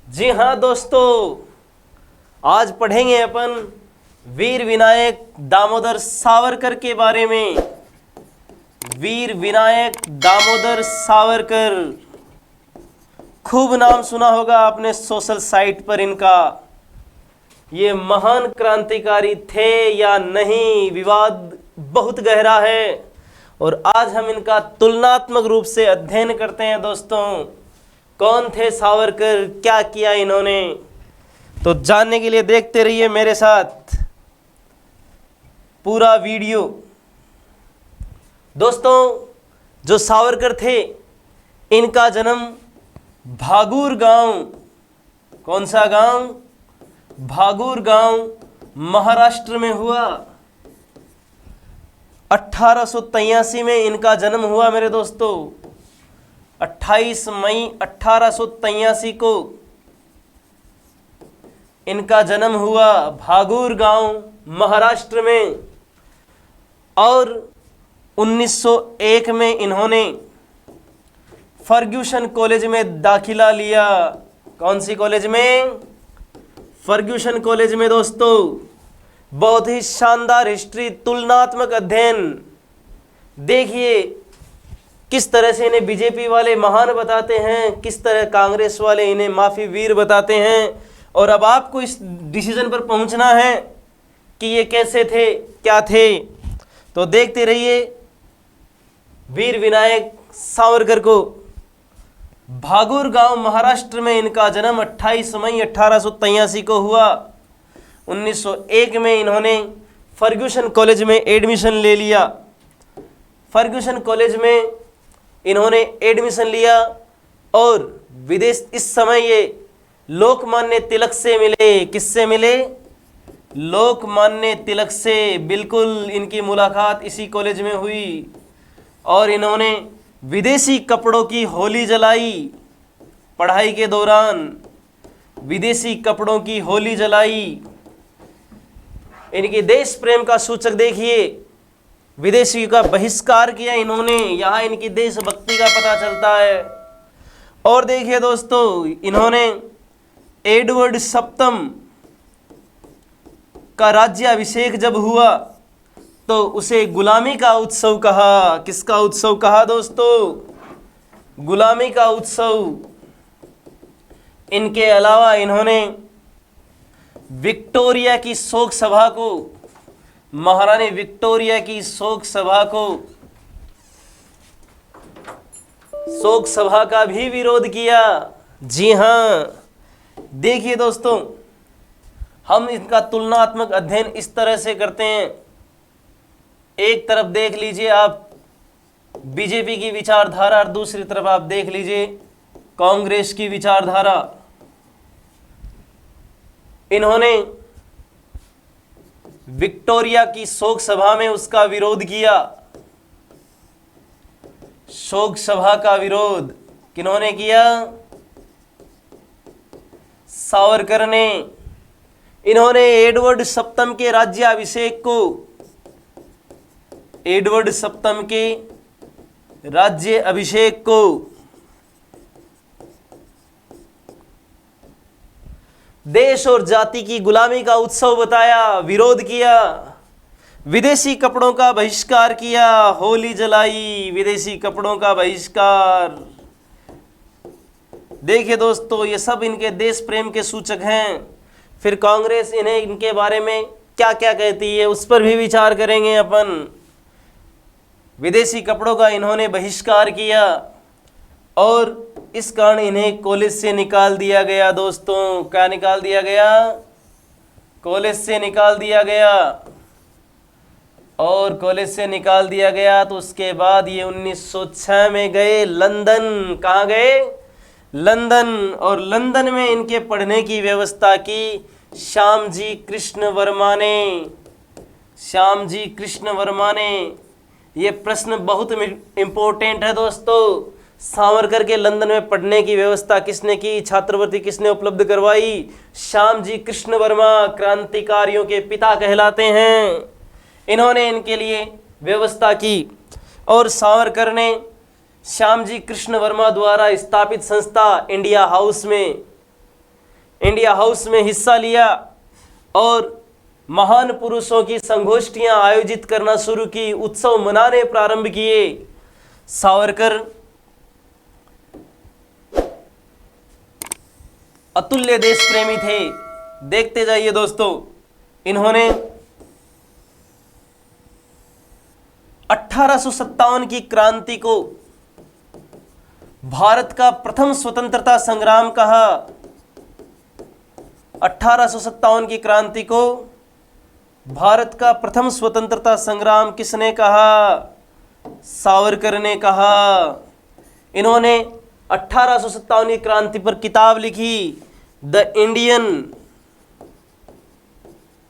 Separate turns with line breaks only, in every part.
जी हाँ दोस्तों, आज पढ़ेंगे अपन वीर विनायक दामोदर सावरकर के बारे में। वीर विनायक दामोदर सावरकर, खूब नाम सुना होगा आपने सोशल साइट पर इनका। ये महान क्रांतिकारी थे या नहीं, विवाद बहुत गहरा है और आज हम इनका तुलनात्मक रूप से अध्ययन करते हैं। दोस्तों, कौन थे सावरकर, क्या किया इन्होंने, तो जानने के लिए देखते रहिए मेरे साथ पूरा वीडियो। दोस्तों, जो सावरकर थे, इनका जन्म भागूर गांव, कौन सा गांव? भागूर गांव, महाराष्ट्र में हुआ। 1883 में इनका जन्म हुआ मेरे दोस्तों। 28 मई 1883 को इनका जन्म हुआ भागूर गांव, महाराष्ट्र में। और 1901 में इन्होंने फर्ग्यूसन कॉलेज में दाखिला लिया। कौन सी कॉलेज में? फर्ग्यूसन कॉलेज में। दोस्तों, बहुत ही शानदार हिस्ट्री, तुलनात्मक अध्ययन। देखिए किस तरह से इन्हें बीजेपी वाले महान बताते हैं, किस तरह कांग्रेस वाले इन्हें माफी वीर बताते हैं। और अब आपको इस डिसीजन पर पहुंचना है कि ये कैसे थे, क्या थे। तो देखते रहिए वीर विनायक सावरकर को। भागूर गांव, महाराष्ट्र में इनका जन्म 28 मई 1883 को हुआ। 1901 में इन्होंने फर्ग्यूसन कॉलेज में एडमिशन ले लिया। फर्ग्यूसन कॉलेज में इन्होंने एडमिशन लिया और विदेश, इस समय ये लोकमान्य तिलक से मिले। किससे मिले? लोकमान्य तिलक से। बिल्कुल, इनकी मुलाकात इसी कॉलेज में हुई और इन्होंने विदेशी कपड़ों की होली जलाई। पढ़ाई के दौरान विदेशी कपड़ों की होली जलाई। इनके देश प्रेम का सूचक देखिए, विदेशी का बहिष्कार किया इन्होंने। यहाँ इनकी देशभक्ति का पता चलता है। और देखिए दोस्तों, इन्होंने एडवर्ड सप्तम का राज्याभिषेक जब हुआ तो उसे गुलामी का उत्सव कहा। किसका उत्सव कहा दोस्तों? गुलामी का उत्सव। इनके अलावा इन्होंने विक्टोरिया की शोक सभा को, महारानी विक्टोरिया की शोक सभा का भी विरोध किया। जी हाँ, देखिए दोस्तों, हम इनका तुलनात्मक अध्ययन इस तरह से करते हैं। एक तरफ देख लीजिए आप बीजेपी की विचारधारा और दूसरी तरफ आप देख लीजिए कांग्रेस की विचारधारा। इन्होंने विक्टोरिया की शोक सभा में उसका विरोध किया। शोक सभा का विरोध किन्होंने किया? सावरकर ने। इन्होंने एडवर्ड सप्तम के राज्याभिषेक को, एडवर्ड सप्तम के राज्य अभिषेक को देश और जाति की गुलामी का उत्सव बताया, विरोध किया। विदेशी कपड़ों का बहिष्कार किया, होली जलाई, विदेशी कपड़ों का बहिष्कार। देखिए दोस्तों, ये सब इनके देश प्रेम के सूचक हैं। फिर कांग्रेस इन्हें, इनके बारे में क्या क्या कहती है, उस पर भी विचार करेंगे अपन। विदेशी कपड़ों का इन्होंने बहिष्कार किया और इस कारण इन्हें कॉलेज से निकाल दिया गया। दोस्तों, क्या निकाल दिया गया? कॉलेज से निकाल दिया गया। और कॉलेज से निकाल दिया गया तो उसके बाद ये 1906 में गए लंदन। कहाँ गए? लंदन। और लंदन में इनके पढ़ने की व्यवस्था की श्यामजी कृष्ण वर्मा ने। श्यामजी कृष्ण वर्मा ने। ये प्रश्न बहुत इंपॉर्टेंट है दोस्तों। सावरकर के लंदन में पढ़ने की व्यवस्था किसने की? छात्रवृत्ति किसने उपलब्ध करवाई? श्यामजी कृष्ण वर्मा, क्रांतिकारियों के पिता कहलाते हैं। इन्होंने इनके लिए व्यवस्था की। और सावरकर ने श्यामजी कृष्ण वर्मा द्वारा स्थापित संस्था इंडिया हाउस में इंडिया हाउस में हिस्सा लिया और महान पुरुषों की संगोष्ठियां आयोजित करना शुरू की, उत्सव मनाने प्रारंभ किए। सावरकर अतुल्य देश प्रेमी थे। देखते जाइए दोस्तों, इन्होंने 1857 की क्रांति को भारत का प्रथम स्वतंत्रता संग्राम कहा। 1857 की क्रांति को भारत का प्रथम स्वतंत्रता संग्राम किसने कहा? सावरकर ने कहा। इन्होंने 1857 की क्रांति पर किताब लिखी, the Indian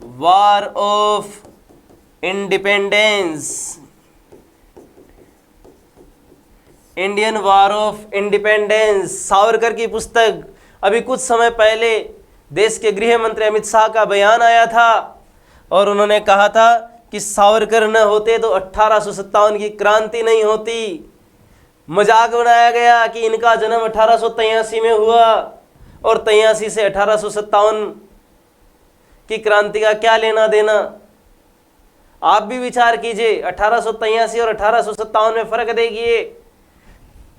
war of independence. Indian war of independence Savarkar की पुस्तक। अभी कुछ समय पहले देश के गृह मंत्री अमित शाह का बयान आया था और उन्होंने कहा था कि सावरकर न होते तो 1857 की क्रांति नहीं होती। मजाक बनाया गया कि इनका जन्म 1883 में हुआ और 83 से 1857 की क्रांति का क्या लेना देना। आप भी विचार कीजिए, 1883 और 1857 में फर्क देखिए।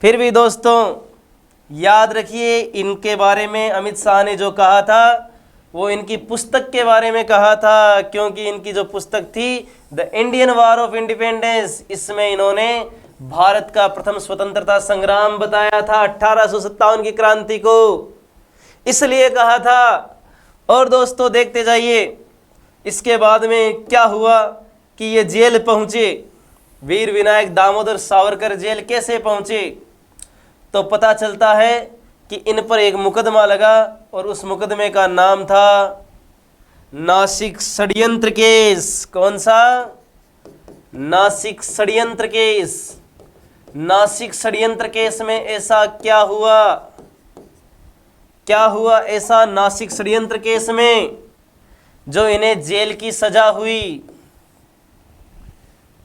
फिर भी दोस्तों याद रखिए, इनके बारे में अमित शाह ने जो कहा था वो इनकी पुस्तक के बारे में कहा था, क्योंकि इनकी जो पुस्तक थी the Indian war of independence, इसमें इन्होंने भारत का प्रथम स्वतंत्रता संग्राम बताया था, 1857 की क्रांति को इसलिए कहा था। और दोस्तों देखते जाइए, इसके बाद में क्या हुआ कि ये जेल पहुंचे। वीर विनायक दामोदर सावरकर जेल कैसे पहुंचे? तो पता चलता है कि इन पर एक मुकदमा लगा और उस मुकदमे का नाम था नासिक षड्यंत्र केस। कौन सा? नासिक षड्यंत्र केस। नासिक षड्यंत्र केस में ऐसा क्या हुआ? क्या हुआ ऐसा नासिक षड्यंत्र केस में जो इन्हें जेल की सजा हुई?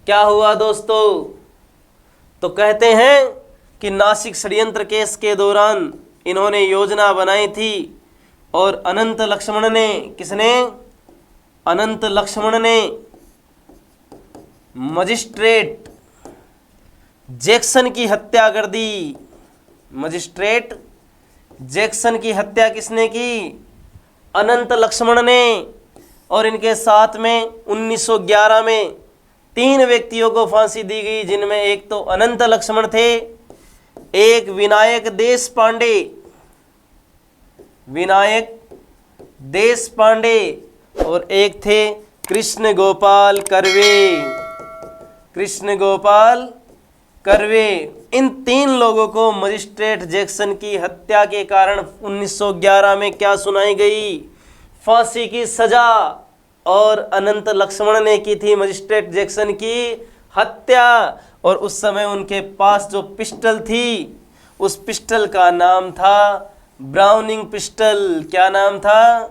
क्या हुआ दोस्तों? तो कहते हैं कि नासिक षड्यंत्र केस के दौरान इन्होंने योजना बनाई थी और अनंत लक्ष्मण ने, किसने? अनंत लक्ष्मण ने मजिस्ट्रेट जैक्सन की हत्या कर दी। मजिस्ट्रेट जैक्सन की हत्या किसने की? अनंत लक्ष्मण ने। और इनके साथ में 1911 में 3 व्यक्तियों को फांसी दी गई, जिनमें एक तो अनंत लक्ष्मण थे, एक विनायक देश पांडे, विनायक देश पांडे, और एक थे कृष्ण गोपाल कर्वे। कृष्ण गोपाल कर्वे। इन 3 लोगों को मजिस्ट्रेट जैक्सन की हत्या के कारण 1911 में क्या सुनाई गई? फांसी की सजा। और अनंत लक्ष्मण ने की थी मजिस्ट्रेट जैक्सन की हत्या। और उस समय उनके पास जो पिस्टल थी, उस पिस्टल का नाम था ब्राउनिंग पिस्टल। क्या नाम था?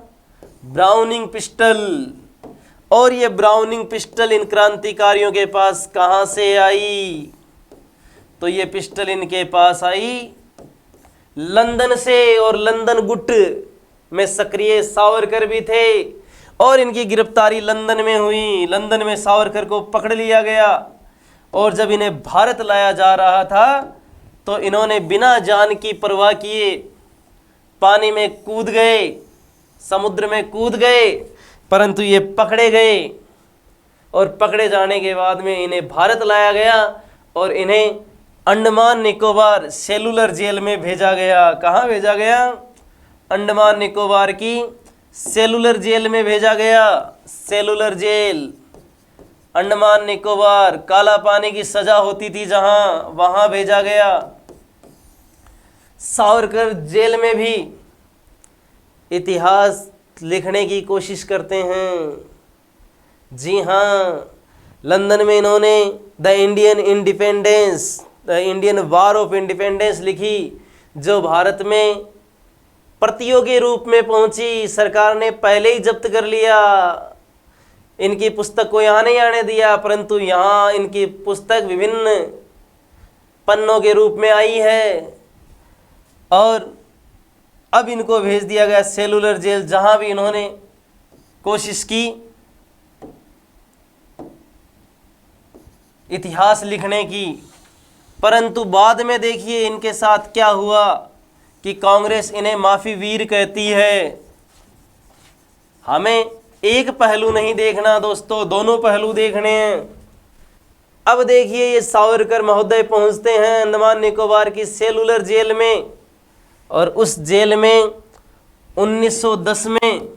Browning pistol. और ये ब्राउनिंग पिस्टल इन क्रांतिकारियों के पास कहां से आई? तो ये पिस्टल इनके पास आई लंदन से, और लंदन गुट में सक्रिय सावरकर भी थे और इनकी गिरफ्तारी लंदन में हुई। लंदन में सावरकर को पकड़ लिया गया और जब इन्हें भारत लाया जा रहा था तो इन्होंने बिना जान की परवाह किए पानी में कूद गए, समुद्र में कूद गए, परंतु ये पकड़े गए और पकड़े जाने के बाद में इन्हें भारत लाया गया और इन्हें अंडमान निकोबार सेलुलर जेल में भेजा गया। कहाँ भेजा गया? अंडमान निकोबार की सेलुलर जेल में भेजा गया। सेलुलर जेल, अंडमान निकोबार, काला पानी की सजा होती थी जहां, वहां भेजा गया। सावरकर जेल में भी इतिहास लिखने की कोशिश करते हैं। जी हाँ, लंदन में इन्होंने the Indian independence, the Indian war of independence लिखी, जो भारत में प्रतियोगी रूप में पहुंची। सरकार ने पहले ही जब्त कर लिया, इनकी पुस्तक को यहाँ नहीं आने दिया, परंतु यहाँ इनकी पुस्तक विभिन्न पन्नों के रूप में आई है। और अब इनको भेज दिया गया सेलुलर जेल, जहां भी इन्होंने कोशिश की इतिहास लिखने की। परंतु बाद में देखिए इनके साथ क्या हुआ कि कांग्रेस इन्हें माफी वीर कहती है। हमें एक पहलू नहीं देखना दोस्तों, दोनों पहलू देखने हैं। अब देखिए ये सावरकर महोदय पहुंचते हैं अंडमान निकोबार की सेलुलर जेल में, और उस जेल में 1910 में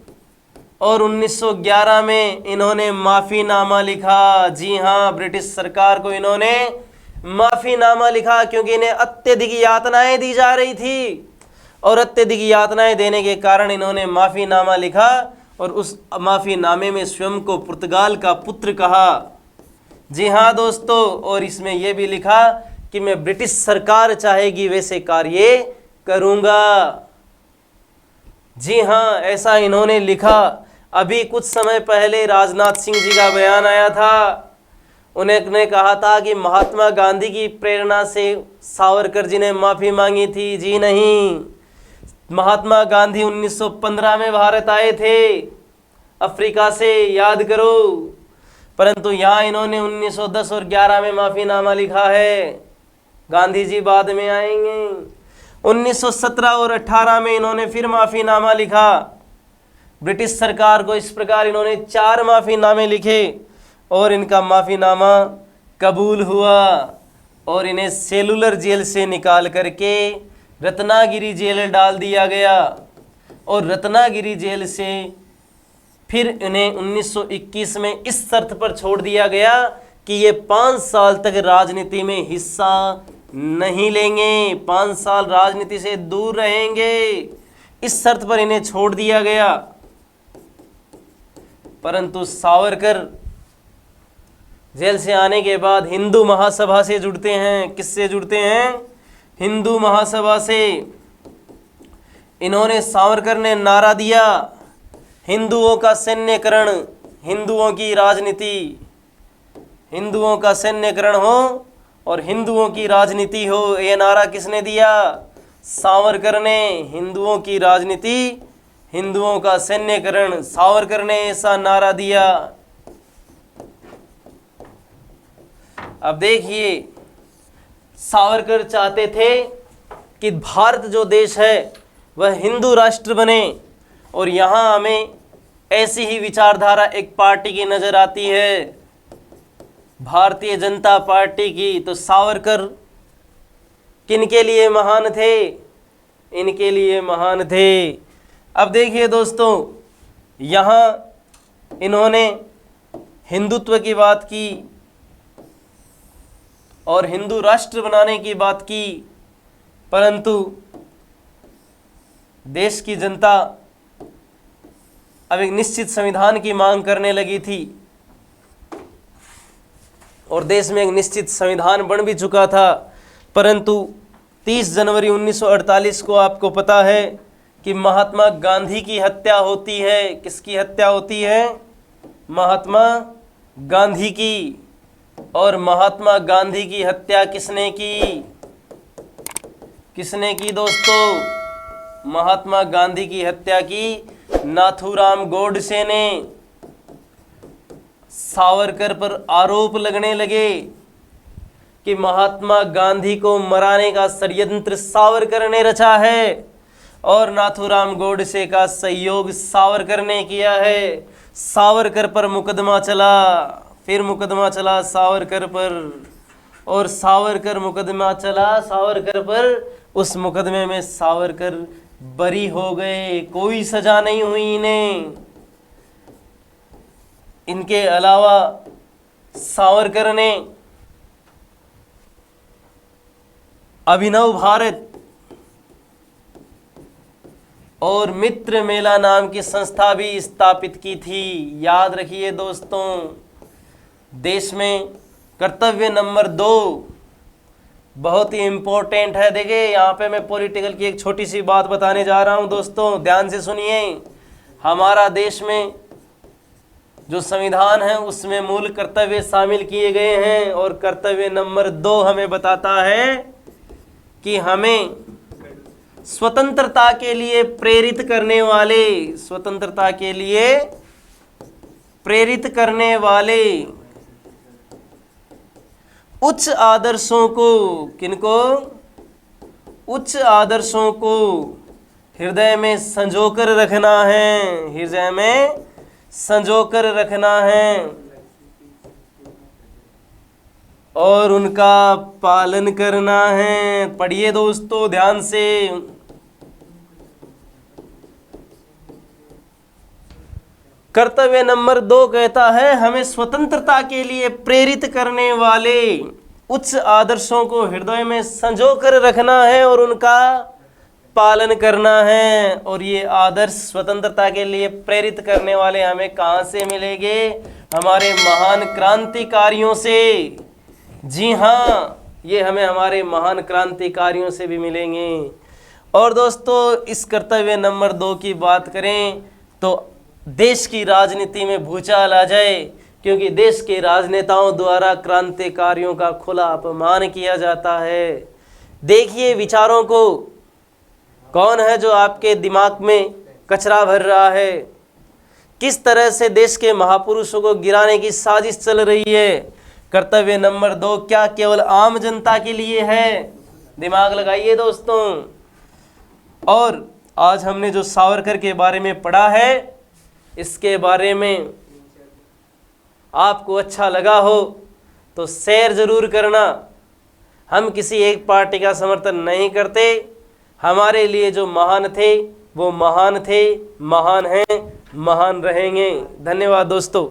और 1911 में इन्होंने माफ़ीनामा लिखा। जी हाँ, ब्रिटिश सरकार को इन्होंने माफ़ीनामा लिखा, क्योंकि इन्हें अत्यधिक यातनाएं दी जा रही थी, और अत्यधिक यातनाएं देने के कारण इन्होंने माफ़ीनामा लिखा, और उस माफ़ीनामे में स्वयं को पुर्तगाल का पुत्र कहा। जी हाँ दोस्तों, और इसमें यह भी लिखा कि मैं ब्रिटिश सरकार चाहेगी वैसे कार्य करूँगा। जी हाँ, ऐसा इन्होंने लिखा। अभी कुछ समय पहले राजनाथ सिंह जी का बयान आया था, उन्होंने कहा था कि महात्मा गांधी की प्रेरणा से सावरकर जी ने माफ़ी मांगी थी। जी नहीं, महात्मा गांधी 1915 में भारत आए थे अफ्रीका से, याद करो। परंतु यहाँ इन्होंने 1910 और 11 में माफ़ीनामा लिखा है। गांधी जी बाद में आएंगे। 1917 और 18 में इन्होंने फिर माफ़ीनामा लिखा ब्रिटिश सरकार को। इस प्रकार इन्होंने 4 माफ़ीनामे लिखे और इनका माफ़ीनामा कबूल हुआ, और इन्हें सेलुलर जेल से निकाल करके रत्नागिरी जेल डाल दिया गया। और रत्नागिरी जेल से फिर इन्हें 1921 में इस शर्त पर छोड़ दिया गया कि ये 5 साल तक राजनीति में हिस्सा नहीं लेंगे, 5 साल राजनीति से दूर रहेंगे, इस शर्त पर इन्हें छोड़ दिया गया। परंतु सावरकर जेल से आने के बाद हिंदू महासभा से जुड़ते हैं। किससे जुड़ते हैं? हिंदू महासभा से। इन्होंने, सावरकर ने नारा दिया, हिंदुओं का सैन्यकरण, हिंदुओं की राजनीति, हिंदुओं का सैन्यकरण हो और हिंदुओं की राजनीति हो। यह नारा किसने दिया? सावरकर ने। हिंदुओं की राजनीति, हिंदुओं का सैन्यकरण, सावरकर ने ऐसा नारा दिया। अब देखिए, सावरकर चाहते थे कि भारत जो देश है वह हिंदू राष्ट्र बने, और यहाँ हमें ऐसी ही विचारधारा एक पार्टी की नज़र आती है, भारतीय जनता पार्टी की। तो सावरकर किनके लिए महान थे? इनके लिए महान थे। अब देखिए दोस्तों, यहाँ इन्होंने हिंदुत्व की बात की और हिंदू राष्ट्र बनाने की बात की, परंतु देश की जनता अब एक निश्चित संविधान की मांग करने लगी थी, और देश में एक निश्चित संविधान बन भी चुका था। परंतु 30 जनवरी 1948 को आपको पता है कि महात्मा गांधी की हत्या होती है। किसकी हत्या होती है? महात्मा गांधी की। और महात्मा गांधी की हत्या किसने की? किसने की दोस्तों? महात्मा गांधी की हत्या की नाथूराम गोडसे ने। सावरकर पर आरोप लगने लगे कि महात्मा गांधी को मराने का षड्यंत्र सावरकर ने रचा है, और नाथूराम गोडसे का सहयोग सावरकर ने किया है। सावरकर पर मुकदमा चला, फिर मुकदमा चला सावरकर पर, और सावरकर मुकदमा चला सावरकर पर। उस मुकदमे में सावरकर बरी हो गए, कोई सजा नहीं हुई इन्हें। इनके अलावा सावरकर ने अभिनव भारत और मित्र मेला नाम की संस्था भी स्थापित की थी। याद रखिए दोस्तों, देश में कर्तव्य नंबर 2 बहुत ही इम्पोर्टेंट है। देखिए, यहाँ पे मैं पॉलिटिकल की एक छोटी सी बात बताने जा रहा हूँ दोस्तों, ध्यान से सुनिए। हमारा देश में जो संविधान है उसमें मूल कर्तव्य शामिल किए गए हैं, और कर्तव्य नंबर 2 हमें बताता है कि हमें स्वतंत्रता के लिए प्रेरित करने वाले, स्वतंत्रता के लिए प्रेरित करने वाले उच्च आदर्शों को, किनको? उच्च आदर्शों को हृदय में संजोकर रखना है, हृदय में संजोकर रखना है और उनका पालन करना है। पढ़िए दोस्तों ध्यान से। कर्तव्य नंबर 2 कहता है हमें स्वतंत्रता के लिए प्रेरित करने वाले उच्च आदर्शों को हृदय में संजो कर रखना है और उनका पालन करना है। और ये आदर्श स्वतंत्रता के लिए प्रेरित करने वाले हमें कहाँ से मिलेंगे? हमारे महान क्रांतिकारियों से। जी हाँ, ये हमें हमारे महान क्रांतिकारियों से भी मिलेंगे। और दोस्तों इस कर्तव्य नंबर 2 की बात करें तो देश की राजनीति में भूचाल आ जाए, क्योंकि देश के राजनेताओं द्वारा क्रांतिकारियों का खुला अपमान किया जाता है। देखिए विचारों को, कौन है जो आपके दिमाग में कचरा भर रहा है, किस तरह से देश के महापुरुषों को गिराने की साजिश चल रही है। कर्तव्य नंबर 2 क्या केवल आम जनता के लिए है? दिमाग लगाइए दोस्तों। और आज हमने जो सावरकर के बारे में पढ़ा है, इसके बारे में आपको अच्छा लगा हो तो शेयर जरूर करना। हम किसी एक पार्टी का समर्थन नहीं करते। हमारे लिए जो महान थे वो महान थे, महान हैं, महान रहेंगे। धन्यवाद दोस्तों।